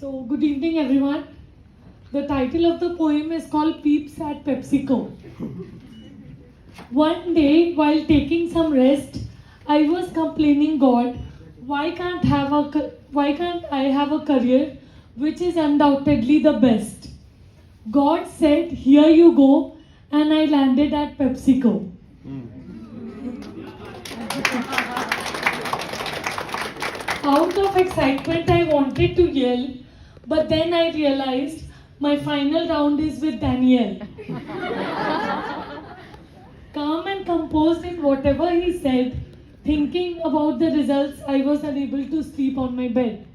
So, good evening, everyone. The title of the poem is called Peeps at PepsiCo. One day, while taking some rest, I was complaining, God, why can't I have a career which is undoubtedly the best? God said, here you go, and I landed at PepsiCo. Out of excitement, I wanted to yell, but then I realized my final round is with Daniel. Calm and composed in whatever he said, thinking about the results, I was unable to sleep on my bed.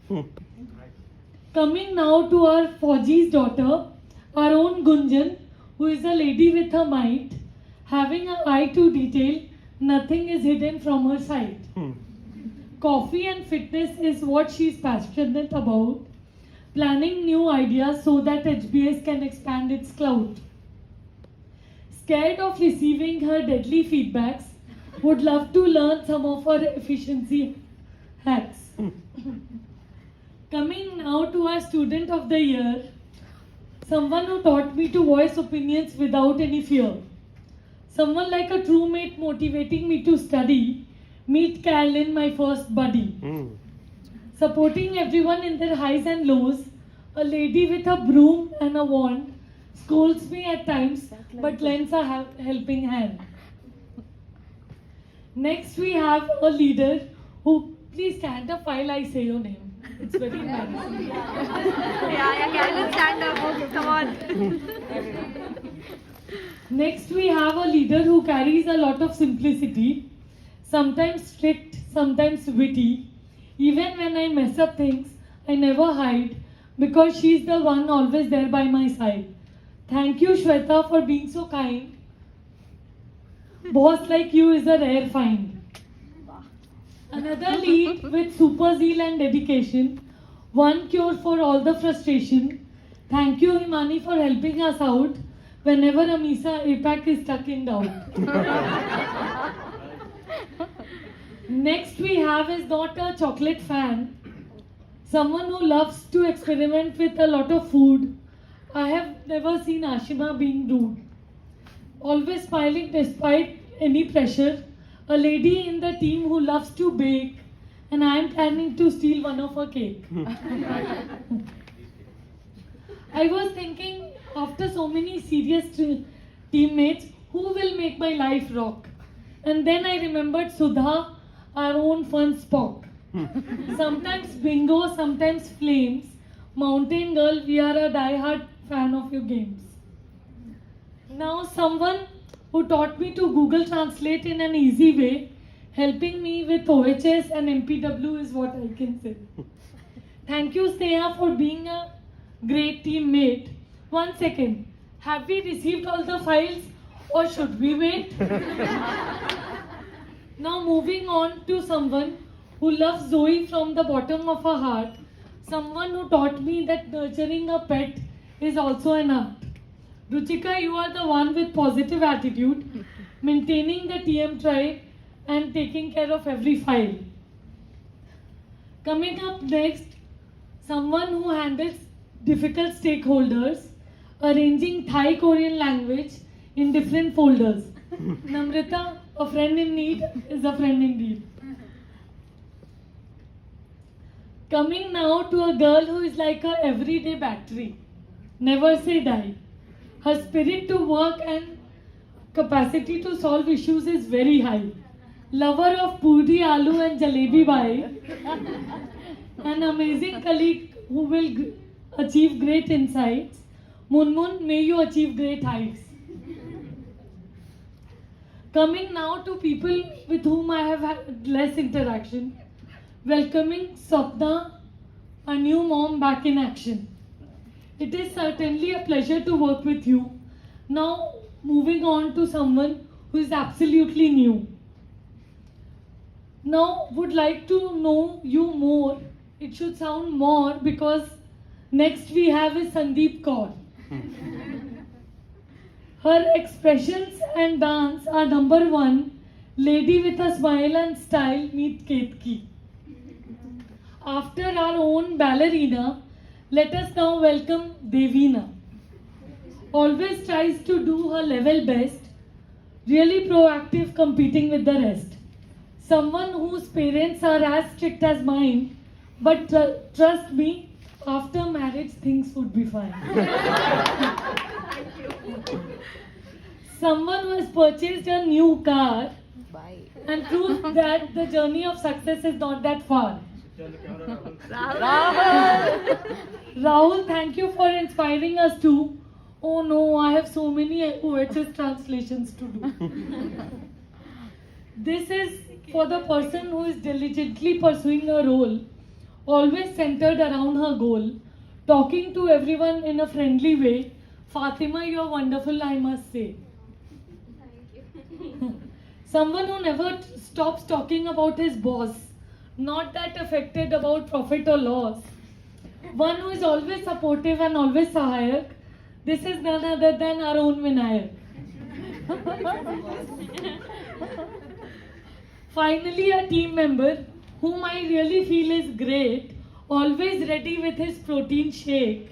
Coming now to our Fauji's daughter, our own Gunjan, who is a lady with a might, having an eye to detail, nothing is hidden from her sight. Coffee and fitness is what she's passionate about, planning new ideas so that HBS can expand its clout. Scared of receiving her deadly feedbacks, would love to learn some of her efficiency hacks. Coming now to our student of the year, someone who taught me to voice opinions without any fear. Someone like a true mate motivating me to study. Meet Carolyn, my first buddy. Supporting everyone in their highs and lows, a lady with a broom and a wand scolds me at times but lends a helping hand. Next we have a leader who, please stand up while I say your name. It's very embarrassing. Carolyn, stand up. Okay, come on. Next we have a leader who carries a lot of simplicity, sometimes strict, sometimes witty. Even when I mess up things, I never hide because she's the one always there by my side. Thank you, Shweta, for being so kind. Boss like you is a rare find. Another lead with super zeal and dedication. One cure for all the frustration. Thank you, Himani, for helping us out whenever Amisa APAC is stuck in doubt. Next we have is not a chocolate fan. Someone who loves to experiment with a lot of food. I have never seen Ashima being rude. Always smiling despite any pressure. A lady in the team who loves to bake, and I am planning to steal one of her cake. I was thinking, after so many serious teammates, who will make my life rock? And then I remembered Sudha, our own fun Spock. Sometimes bingo, sometimes flames. Mountain girl, we are a die-hard fan of your games. Now someone who taught me to Google Translate in an easy way, helping me with OHS and MPW is what I can say. Thank you, Sneha, for being a great teammate. 1 second. Have we received all the files or should we wait? Now moving on to someone who loves Zoe from the bottom of her heart. Someone who taught me that nurturing a pet is also an art. Ruchika, you are the one with positive attitude, maintaining the TM tribe and taking care of every file. Coming up next, someone who handles difficult stakeholders, arranging Thai Korean language in different folders. Namrita, a friend in need is a friend indeed. Coming now to a girl who is like a everyday battery. Never say die. Her spirit to work and capacity to solve issues is very high. Lover of puri, aloo and jalebi bai. An amazing colleague who will achieve great insights. Munmun, may you achieve great heights. Coming now to people with whom I have had less interaction. Welcoming Sapna, a new mom back in action. It is certainly a pleasure to work with you. Now moving on to someone who is absolutely new. Now would like to know you more. It should sound more because next we have is Sandeep Kaur. Her expressions and dance are number one. Lady with a smile and style, meet Ketki. After our own ballerina, Let us now welcome Devina. Always tries to do her level best, really proactive competing with the rest. Someone whose parents are as strict as mine, but trust me, after marriage things would be fine. Someone who has purchased a new car and proved that the journey of success is not that far. Rahul, thank you for inspiring us too. Oh no, I have so many OHS translations to do. This is for the person who is diligently pursuing a role, always centered around her goal, talking to everyone in a friendly way. Fatima, you are wonderful, I must say. Someone who never stops talking about his boss, not that affected about profit or loss. One who is always supportive and always sahayak. This is none other than our own Vinayak. Finally, a team member whom I really feel is great, always ready with his protein shake.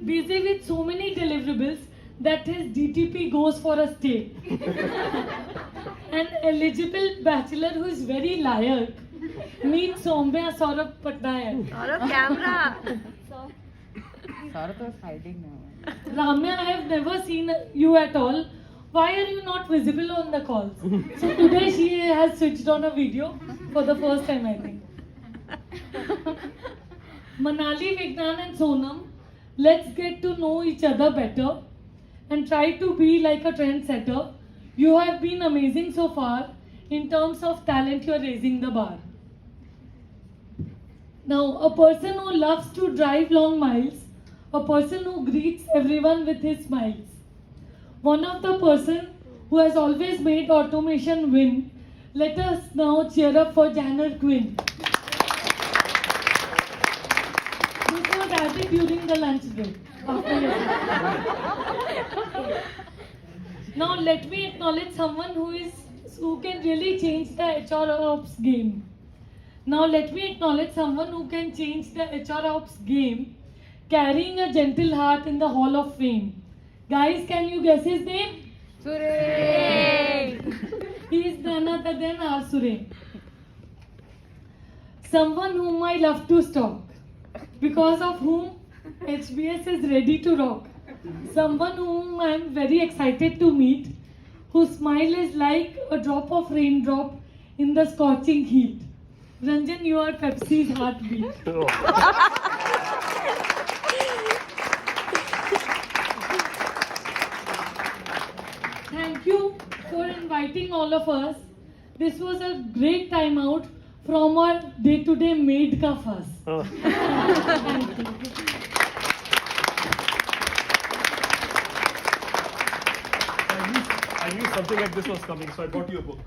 Busy with so many deliverables that his DTP goes for a steak. An eligible bachelor who is very layak. Meet Soumya Saurabh Patnaik. Saurabh, camera. Saurabh was hiding now. Ramya, I have never seen you at all. Why are you not visible on the calls? So today she has switched on a video for the first time, I think. Manali, Vignan and Sonam, let's get to know each other better and try to be like a trendsetter. You have been amazing so far. In terms of talent, you are raising the bar. Now, a person who loves to drive long miles, a person who greets everyone with his smiles. One of the person who has always made automation win. Let us now cheer up for Janner Quinn. This was added during the lunch break. Now let me acknowledge someone who can really change the HR ops game. Now let me acknowledge someone who can change the HR ops game, carrying a gentle heart in the Hall of Fame. Guys, can you guess his name? Suren. He is none other than R. Suren. Someone whom I love to stalk, because of whom HBS is ready to rock. Someone whom I am very excited to meet, whose smile is like a drop of raindrop in the scorching heat. Ranjan, you are Pepsi's heartbeat. Thank you for inviting all of us. This was a great time out from our day-to-day maid ka fuss. Thank you. I knew something like this was coming, so I bought you a book.